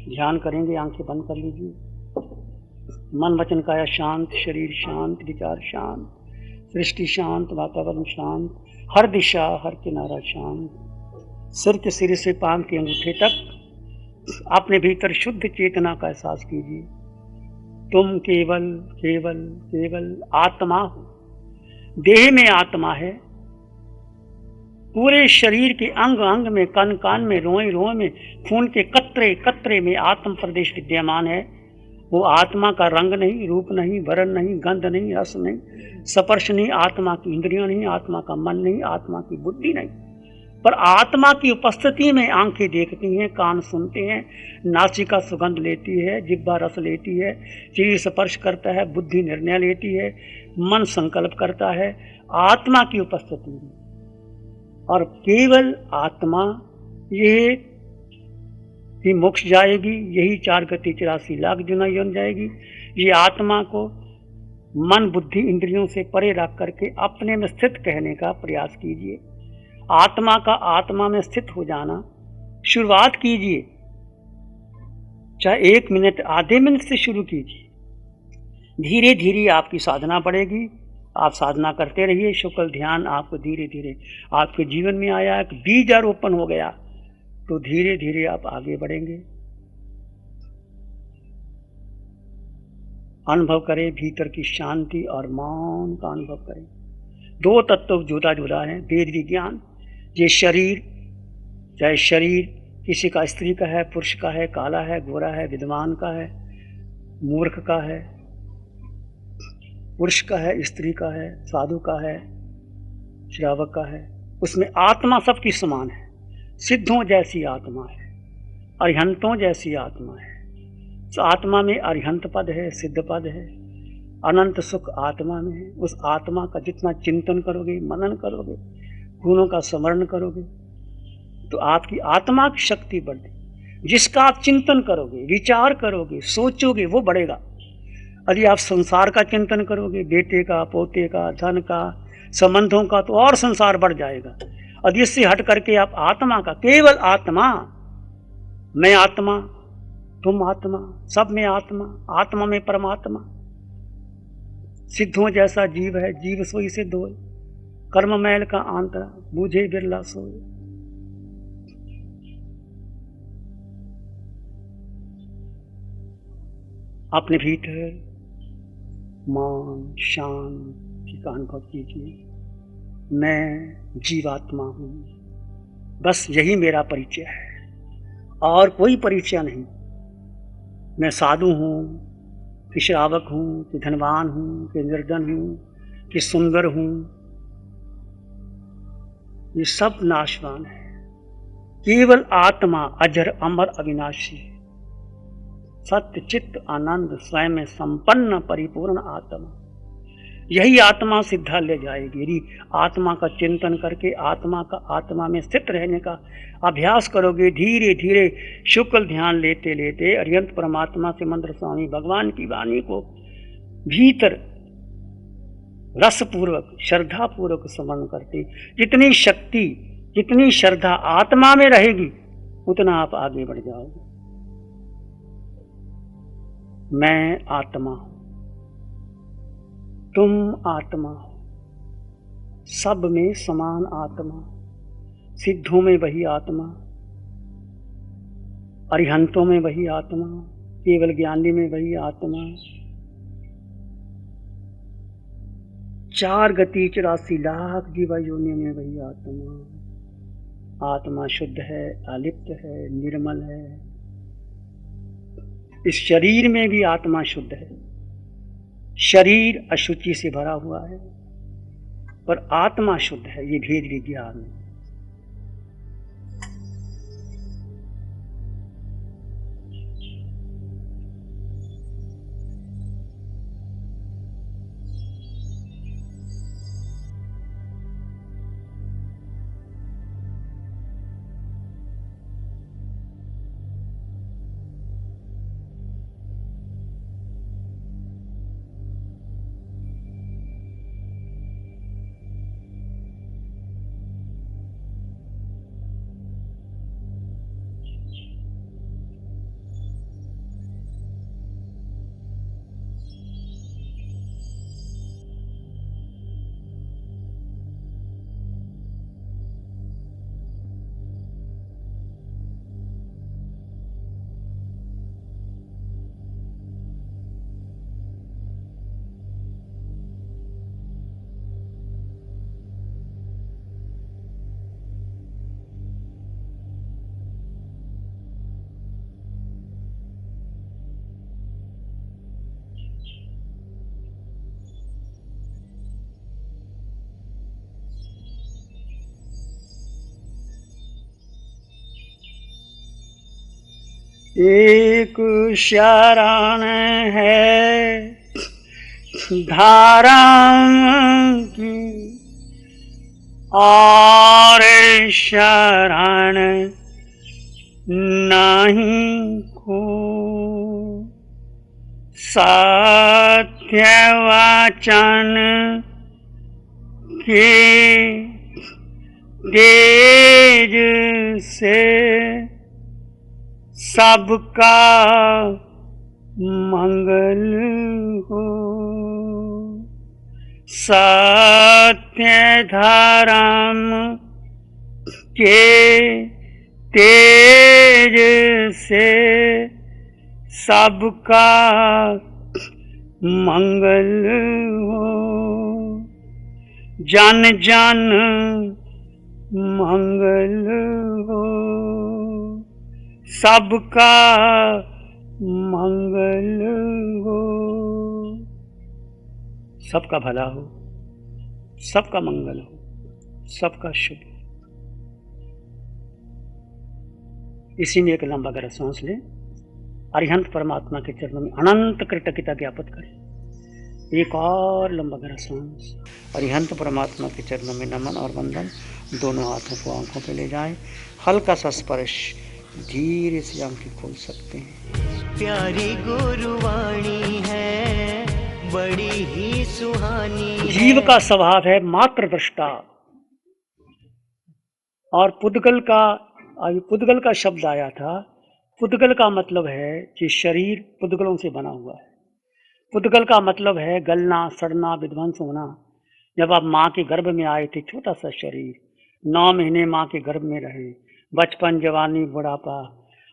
ध्यान करेंगे, आंखें बंद कर लीजिए। मन वचन काया शांत, शरीर शांत, विचार शांत, सृष्टि शांत, वातावरण शांत, हर दिशा हर किनारा शांत। सिर के सिरे से पांव के अंगूठे तक अपने भीतर शुद्ध चेतना का एहसास कीजिए। तुम केवल केवल केवल आत्मा हो। देह में आत्मा है, पूरे शरीर के अंग अंग में, कण कण में, रोए रोए में, खून के कतरे कतरे में आत्म प्रदेश विद्यमान है। वो आत्मा का रंग नहीं, रूप नहीं, वर्ण नहीं, गंध नहीं, रस नहीं, स्पर्श नहीं, आत्मा की इंद्रियां नहीं, आत्मा का मन नहीं, आत्मा की बुद्धि नहीं, पर आत्मा की उपस्थिति में आंखें देखती हैं, कान सुनते हैं, नासिका सुगंध लेती है, जिह्वा रस लेती है, शरीर स्पर्श करता है, बुद्धि निर्णय लेती है, मन संकल्प करता है, आत्मा की उपस्थिति में। और केवल आत्मा ये ही मोक्ष जाएगी, यही 4 गति 84 लाख जुना यौन जाएगी। ये आत्मा को मन बुद्धि इंद्रियों से परे रख करके अपने में स्थित कहने का प्रयास कीजिए। आत्मा का आत्मा में स्थित हो जाना शुरुआत कीजिए, चाहे 1 मिनट आधे मिनट से शुरू कीजिए। धीरे धीरे आपकी साधना बढ़ेगी, आप साधना करते रहिए। शुक्ल ध्यान आपको धीरे धीरे आपके जीवन में आया, एक बीज आरोपण हो गया, तो धीरे धीरे आप आगे बढ़ेंगे। अनुभव करें भीतर की शांति और मौन का अनुभव करें। 2 तत्व जुदा जुदा है, वेद विज्ञान। ये शरीर, चाहे शरीर किसी का स्त्री का है, पुरुष का है, काला है, गोरा है, विद्वान का है, मूर्ख का है, पुरुष का है, स्त्री का है, साधु का है, श्रावक का है, उसमें आत्मा सबकी समान है। सिद्धों जैसी आत्मा है, अरिहंतों जैसी आत्मा है। तो आत्मा में अरिहंत पद है, सिद्ध पद है, अनंत सुख आत्मा में है। उस आत्मा का जितना चिंतन करोगे, मनन करोगे, गुणों का स्मरण करोगे, तो आपकी आत्मा की शक्ति बढ़ेगी। जिसका आप चिंतन करोगे, विचार करोगे, सोचोगे, वो बढ़ेगा। यदि आप संसार का चिंतन करोगे, बेटे का, पोते का, धन का, संबंधों का, तो और संसार बढ़ जाएगा। यदि इससे हट करके आप आत्मा का, केवल आत्मा, मैं आत्मा, तुम आत्मा, सब में आत्मा, आत्मा में परमात्मा, सिद्धों जैसा जीव है, जीव सोई सिद्ध हो, कर्म मैल का आंतरा, बूझे बिरला सोए। अपने भीतर मौन शांति का अनुभव कीजिए। मैं जीवात्मा हूं, बस यही मेरा परिचय है और कोई परिचय नहीं। मैं साधु हूं कि श्रावक हूं कि धनवान हूं कि निर्धन हूं कि सुंदर हूं, ये सब नाशवान है। केवल आत्मा अजर अमर अविनाशी, सत्य चित्त आनंद स्वयं में संपन्न परिपूर्ण आत्मा, यही आत्मा सिद्धा ले जाएगी। यदि आत्मा का चिंतन करके आत्मा का आत्मा में स्थित रहने का अभ्यास करोगे, धीरे धीरे शुक्ल ध्यान लेते लेते अरिहंत परमात्मा से मंत्र स्वामी भगवान की वाणी को भीतर रसपूर्वक श्रद्धा पूर्वक स्मरण करते, जितनी शक्ति जितनी श्रद्धा आत्मा में रहेगी, उतना आप आगे बढ़ जाओगे। मैं आत्मा हूं, तुम आत्मा हो, सब में समान आत्मा, सिद्धों में वही आत्मा, अरिहंतों में वही आत्मा, केवल ज्ञानी में वही आत्मा, 4 गति 84 लाख जीवा योनि में वही आत्मा। आत्मा शुद्ध है, अलिप्त है, निर्मल है। इस शरीर में भी आत्मा शुद्ध है। शरीर अशुचि से भरा हुआ है, पर आत्मा शुद्ध है। ये भेद विज्ञान है। एक शरण है धर्म की और शरण नहीं को। सत्य वचन के तेज से सबका मंगल हो। सत्य धर्म के तेज से सबका मंगल हो। जन जन मंगल हो। सबका मंगल हो। सबका भला हो, सबका मंगल हो, सबका शुभ। इसी में एक लंबा गहरा सांस लें। अरिहंत परमात्मा के चरणों में अनंत कृतज्ञता ज्ञापित करें। एक और लंबा गहरा सांस। अरिहंत परमात्मा के चरणों में नमन और वंदन। दोनों हाथों को आंखों पे ले जाएं। हल्का सा स्पर्श, धीरे से आंखें खोल सकते हैं। प्यारी गुरुवाणी है, बड़ी ही सुहानी। जीव का स्वभाव है मात्र दृष्टा। और पुद्गल का शब्द आया था। पुद्गल का मतलब है कि शरीर पुद्गलों से बना हुआ है। पुद्गल का मतलब है गलना, सड़ना, विध्वंस होना। जब आप माँ के गर्भ में आए थे, छोटा सा शरीर, 9 महीने माँ के गर्भ में रहे, बचपन, जवानी, बुढ़ापा,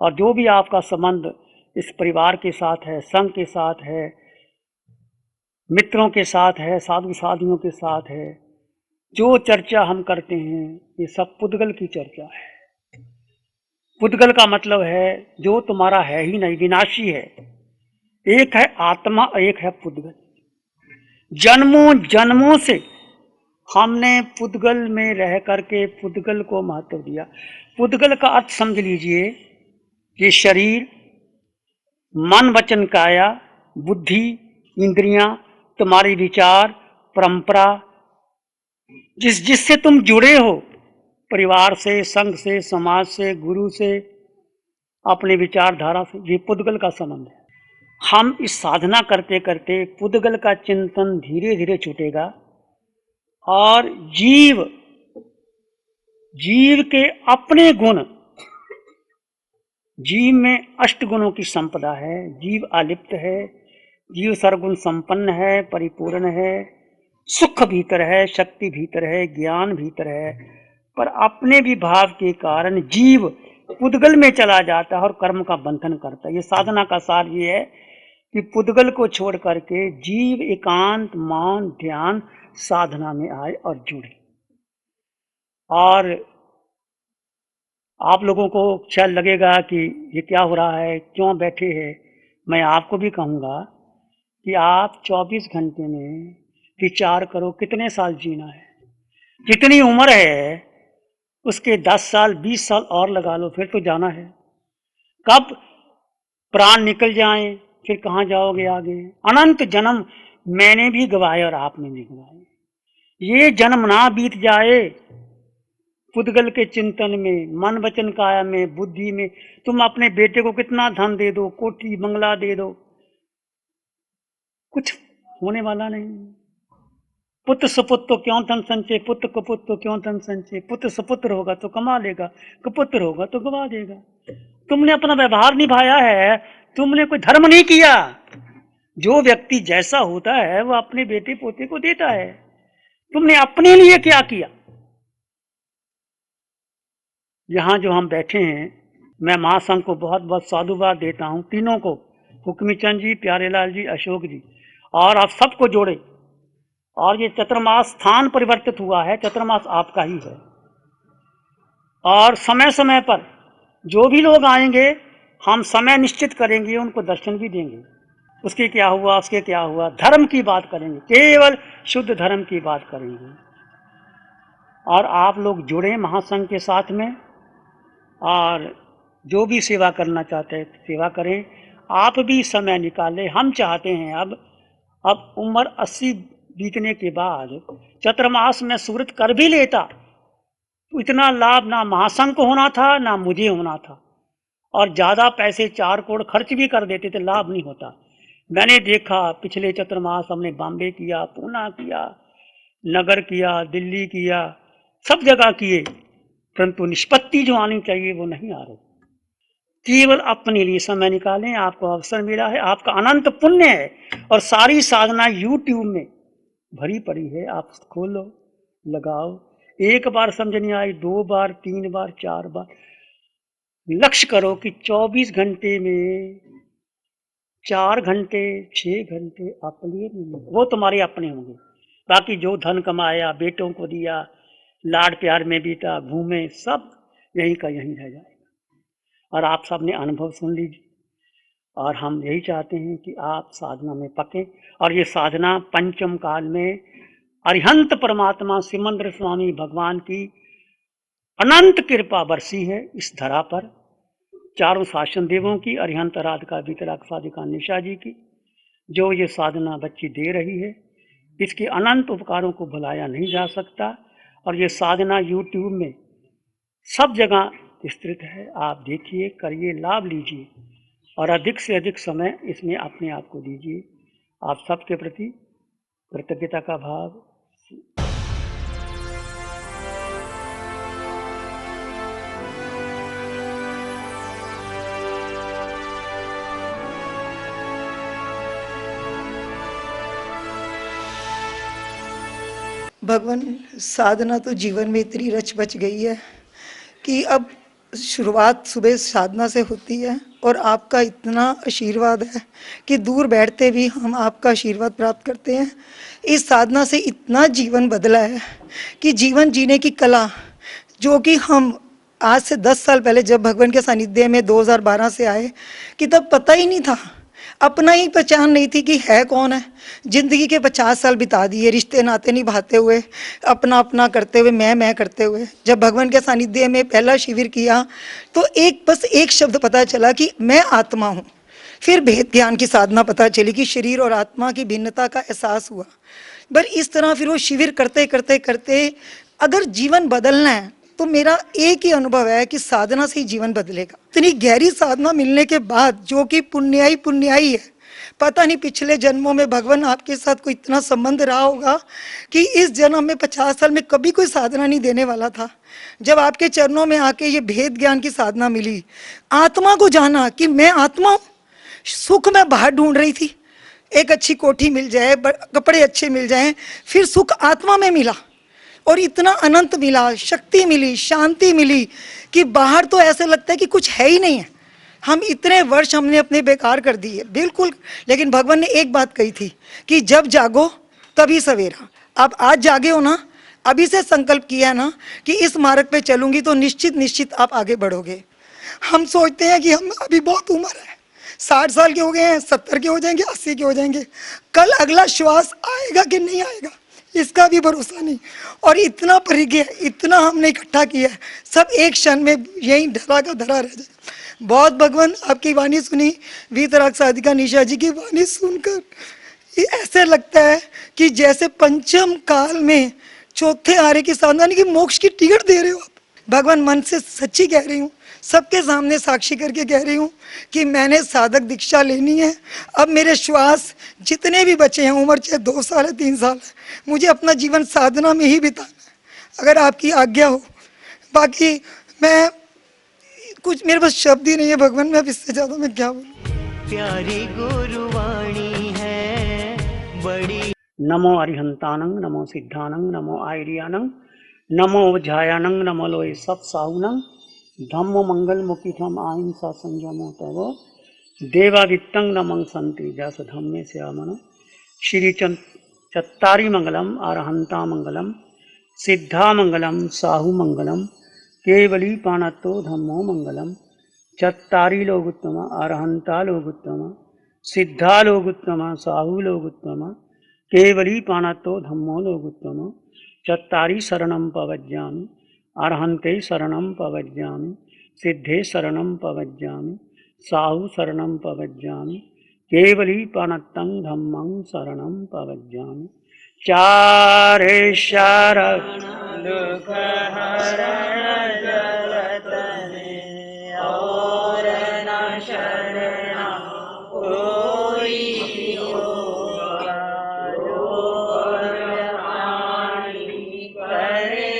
और जो भी आपका संबंध इस परिवार के साथ है, संघ के साथ है, मित्रों के साथ है, साधु साधियों के साथ है, जो चर्चा हम करते हैं, ये सब पुद्गल की चर्चा है। पुद्गल का मतलब है जो तुम्हारा है ही नहीं, विनाशी है। एक है आत्मा, एक है पुद्गल। जन्मों जन्मों से हमने पुद्गल में रह करके पुद्गल को महत्व दिया। पुद्गल का अर्थ समझ लीजिए, ये शरीर, मन, वचन, काया, बुद्धि, इंद्रियां, तुम्हारे विचार, परंपरा, जिससे तुम जुड़े हो, परिवार से, संघ से, समाज से, गुरु से, अपने विचारधारा से, ये पुद्गल का संबंध है। हम इस साधना करते करते पुद्गल का चिंतन धीरे धीरे छूटेगा और जीव के अपने गुण, जीव में 8 गुणों की संपदा है। जीव अलिप्त है, जीव सर्वगुण संपन्न है, परिपूर्ण है, सुख भीतर है, शक्ति भीतर है, ज्ञान भीतर है, पर अपने भी भाव के कारण जीव पुद्गल में चला जाता है और कर्म का बंधन करता है। ये साधना का सार ये है कि पुद्गल को छोड़ करके जीव एकांत, मौन, ध्यान, साधना में आए और जुड़े। और आप लोगों को शायद लगेगा कि ये क्या हो रहा है, क्यों बैठे हैं। मैं आपको भी कहूँगा कि आप 24 घंटे में विचार करो कितने साल जीना है। जितनी उम्र है उसके 10 साल, 20 साल और लगा लो, फिर तो जाना है। कब प्राण निकल जाएं, फिर कहाँ जाओगे आगे। अनंत जन्म मैंने भी गवाए और आपने भी गवाए। ये जन्म ना बीत जाए पुद्गल के चिंतन में, मन, वचन, काया में, बुद्धि में। तुम अपने बेटे को कितना धन दे दो, कोठी बंगला दे दो, कुछ होने वाला नहीं। पुत्र सुपुत्र तो क्यों धन संचय, पुत्र कुपुत्र तो क्यों धन संचय। पुत्र सुपुत्र होगा तो कमा लेगा, कुपुत्र होगा तो गवा देगा। तुमने अपना व्यवहार निभाया है, तुमने कोई धर्म नहीं किया। जो व्यक्ति जैसा होता है वो अपने बेटे पोते को देता है। तुमने अपने लिए क्या किया। यहां जो हम बैठे हैं, मैं महासंघ को बहुत बहुत साधुवाद देता हूं, तीनों को, हुक्मी चंद जी, प्यारेलाल जी, अशोक जी, और आप सबको जोड़े। और ये चतुर्मास स्थान परिवर्तित हुआ है, चतुर्मास आपका ही है। और समय समय पर जो भी लोग आएंगे, हम समय निश्चित करेंगे, उनको दर्शन भी देंगे। उसके क्या हुआ, उसके क्या हुआ, धर्म की बात करेंगे, केवल शुद्ध धर्म की बात करेंगे। और आप लोग जुड़े महासंघ के साथ में, और जो भी सेवा करना चाहते हैं सेवा करें, आप भी समय निकालें। हम चाहते हैं अब उम्र 80 बीतने के बाद चतुर्मास में सुव्रत कर भी लेता तो इतना लाभ ना महासंघ को होना था ना मुझे होना था, और ज्यादा पैसे 4 करोड़ खर्च भी कर देते थे, लाभ नहीं होता। मैंने देखा पिछले चतुर्मास हमने बॉम्बे किया, पूना किया, नगर किया, दिल्ली किया, सब जगह किए, परंतु निष्पत्ति जो आनी चाहिए वो नहीं आ रही। केवल अपने लिए समय निकालें, आपको अवसर मिला है, आपका अनंत पुण्य है, और सारी साधना यूट्यूब में भरी पड़ी है। आप खोलो, लगाओ, एक बार समझ नहीं आई, 2 बार, 3 बार, 4 बार, लक्ष्य करो कि 24 घंटे में 4 घंटे 6 घंटे अपने लिए, वो तुम्हारे अपने होंगे। बाकी जो धन कमाया, बेटों को दिया, लाड प्यार में बीता, घूमे, सब यहीं का यहीं रह जाएगा। और आप सब ने अनुभव सुन लीजिए, और हम यही चाहते हैं कि आप साधना में पके। और ये साधना पंचम काल में अरिहंत परमात्मा सिमंद्र स्वामी भगवान की अनंत कृपा बरसी है इस धरा पर, चारों शासन देवों की, अरिहंत राधिका वितराग साधिका निशा जी की, जो ये साधना बच्ची दे रही है, इसके अनंत उपकारों को भुलाया नहीं जा सकता। और ये साधना यूट्यूब में सब जगह विस्तृत है, आप देखिए, करिए, लाभ लीजिए, और अधिक से अधिक समय इसमें अपने आप को दीजिए। आप सबके प्रति कृतज्ञता का भाव। भगवान, साधना तो जीवन में इतनी रच बच गई है कि अब शुरुआत सुबह साधना से होती है, और आपका इतना आशीर्वाद है कि दूर बैठते भी हम आपका आशीर्वाद प्राप्त करते हैं। इस साधना से इतना जीवन बदला है कि जीवन जीने की कला, जो कि हम आज से 10 साल पहले जब भगवान के सानिध्य में 2012 से आए, कि तब पता ही नहीं था, अपना ही पहचान नहीं थी कि है कौन है। जिंदगी के 50 साल बिता दिए रिश्ते नाते निभाते हुए, अपना अपना करते हुए, मैं करते हुए। जब भगवान के सानिध्य में पहला शिविर किया तो बस एक शब्द पता चला कि मैं आत्मा हूँ। फिर भेद ज्ञान की साधना पता चली कि शरीर और आत्मा की भिन्नता का एहसास हुआ। पर इस तरह फिर वो शिविर करते करते करते, अगर जीवन बदलना है तो मेरा एक ही अनुभव है कि साधना से ही जीवन बदलेगा। इतनी गहरी साधना मिलने के बाद, जो कि पुण्याई है, पता नहीं पिछले जन्मों में भगवान आपके साथ कोई इतना संबंध रहा होगा कि इस जन्म में 50 साल में कभी कोई साधना नहीं देने वाला था। जब आपके चरणों में आके ये भेद ज्ञान की साधना मिली, आत्मा को जाना कि मैं आत्मा हूँ। सुख मैं बाहर ढूंढ रही थी, एक अच्छी कोठी मिल जाए, कपड़े अच्छे मिल जाएं, फिर सुख आत्मा में मिला, और इतना अनंत मिला, शक्ति मिली, शांति मिली कि बाहर तो ऐसे लगता है कि कुछ है ही नहीं है। हम इतने वर्ष हमने अपने बेकार कर दिए, बिल्कुल। लेकिन भगवान ने एक बात कही थी कि जब जागो तभी सवेरा। आप आज जागे हो ना, अभी से संकल्प किया ना कि इस मार्ग पे चलूंगी, तो निश्चित आप आगे बढ़ोगे। हम सोचते हैं कि हम अभी बहुत उम्र है, 60 साल के हो गए हैं, 70 के हो जाएंगे, 80 के हो जाएंगे, कल अगला श्वास आएगा कि नहीं आएगा इसका भी भरोसा नहीं। और इतना परिज्ञ, इतना हमने इकट्ठा किया है, सब एक क्षण में यही धरा का धरा रह जाए। बहुत भगवान आपकी वाणी सुनी, वीतराग साधिका निशा जी की वाणी सुनकर ऐसे लगता है कि जैसे पंचम काल में चौथे आर्य की साधना की मोक्ष की टिकट दे रहे हो आप। भगवान, मन से सच्ची कह रही हूँ, सबके सामने साक्षी करके कह रही हूँ कि मैंने साधक दीक्षा लेनी है। अब मेरे श्वास जितने भी बचे हैं, उम्र चाहे 2 साल है, 3 साल है, मुझे अपना जीवन साधना में ही बिताना है, अगर आपकी आज्ञा हो। बाकी मैं कुछ, मेरे पास शब्द ही नहीं है भगवान, मैं अब इससे ज्यादा मैं क्या बोलूं। प्यारी गुरुवाणी है बड़ी। नमो अरिहंतानंग, नमो सिद्धानंग, नमो आयरियानंग, नमो वज्रायानंग, नमो लोय सत्साहुनंग, धम्मो मंगल मुखिथम अहिंसा संयमो तवो देवादित्यं नमं संति जस धम्मे श्यामनो। श्री चत्तारी मंगलम, अरहंता मंगलम, सिद्धा मंगलम, साहु मंगलम, केवली पाणतो धम्मो मंगलम। चत्तारी लोगुत्तम, अरहंता लोगुत्तम, सिद्धा लोगुत्तम, साहु लोगुत्तम, केवली पाणतो धम्मो लोगुत्तम। चत्तारी शरणं पवज्जामि, अरहंते शरणं पवज्जामि, सिद्धे शरणं पवज्जामि साहु शरणं पवज्जामि केवली पनत्तं धम्मं शरणं पवज्जामि चारे शरण दुख हरण जगत में और न शरण कोई होगा जो पानी करे